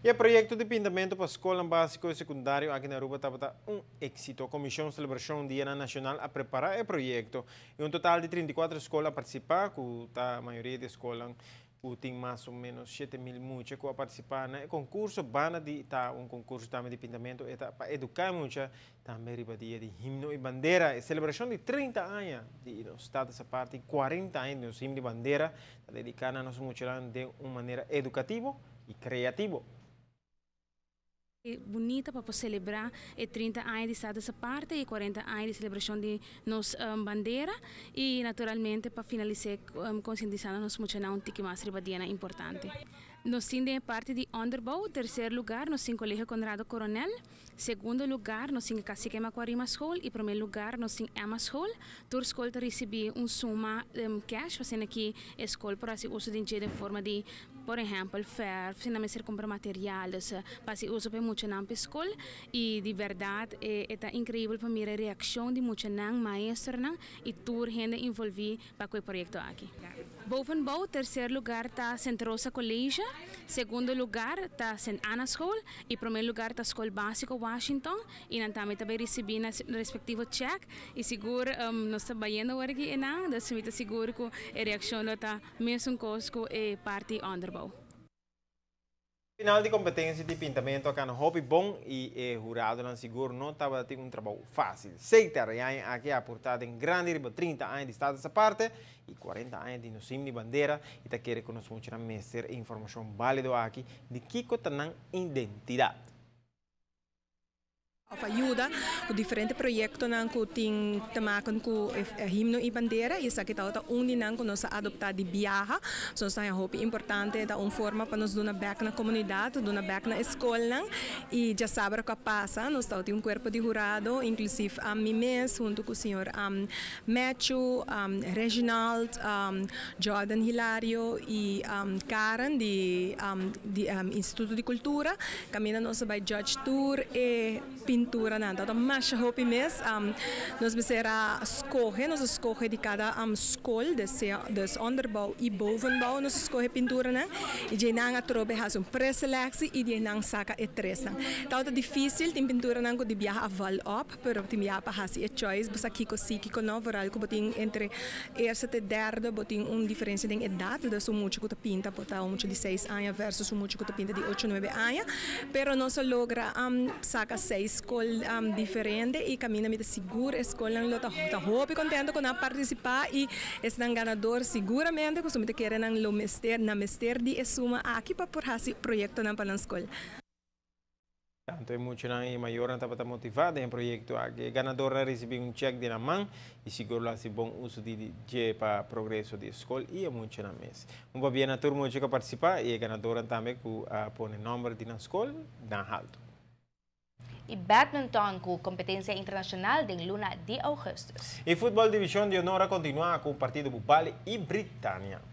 E o projeto de pintamento para a escola básica e secundário aqui na Aruba estava êxito. A Comissão de Celebração Dia Nacional a preparar o projeto. E um total de 34 escolas a participar, com a maioria das escolas tem mais ou menos 7.000 muitas a participar no concurso. Bana de concurso também de pintamento para educar muitas também ribadia de himno e bandeira. A celebração de 30 anos do Estado dessa parte, 40 anos do himno e bandeira, dedicada a nosso mutirão de uma maneira educativa e criativa. Bonita para celebrar 30 anos de Estado dessa parte e 40 anos de celebração de nossa bandeira e naturalmente para finalizar conscientizando nos mutirão que mais ribadia é importante. Nós temos parte de Onderbouw, terceiro lugar, nós temos Colégio Conrado Coronel, segundo lugar, nós temos Cacique Macuarima School e primeiro lugar, nós temos Emma School. Toda escola recebe suma cash, fazendo aqui a escola para se uso de forma de, por exemplo, fair, fazendo ser comprar materiais, para se uso para muito na escola e de verdade é incrível para mim a reação de muito na maestro e toda gente envolvida para o projeto aqui. Bovenbouw, terceiro lugar, está Santa Rosa College, segundo lugar, está St. Anna School e primeiro lugar, está Escola Básica Washington e nós também recebemos o respectivo check e seguro nós estamos vendo aqui e nós estamos seguros que a reação está mesmo com a parte Onderbouw. Final de competência de pintamento aqui no hobby bom e jurado não seguro não estava tendo um trabalho fácil. Seita aqui aportado em grande 30 anos de estado dessa parte e 40 anos de nosim de bandeira e está querendo que nós vamos tirar mestre informação válida aqui de que tem identidade. Ajuda o diferente projeto que tem te maken com himno e bandeira e aqui está que nós adoptar de viaja so é muito importante da forma para nós dar back na comunidade dar back na escola e já sabe o que passa nós está um corpo de jurado inclusive a mim mesmo junto com o senhor Matthew Reginald Jordan Hilario e Karen de Instituto de Cultura caminha nós vai Judge Tour e pintura na então mas hope mes nós será escolhe de cada escola des Onderbouw e Bovenbouw nós escolhe pintura na e de nang atrobe has pré-seleção e de nang saca e tres na então é difícil tem pintura nang de viajar a val up pero tem viajar para has e choice basta kiko no varal que botin entre eerste e derde botin diferença de idade da so muito que pinta bota muito de 6 anos versus muito que pinta de 8 9 anos pero nós logra saca 6 escola diferente e caminha me segura escola não está hope contento com a participar e estão ganador seguramente que somos querem na mester de suma aqui para por esse projeto na para a escola. Tanto é muito e maior não estava motivado em projeto aqui ganadora recebeu cheque de na mão e seguro lá se bom uso de para progresso de escola e é muito na mês. Bem na turma que participar e ganadora também que põe número de na escola na alto. E badminton com competência internacional de luna de agosto. E futebol divisão de honor continua com o partido Bupali e Britânia.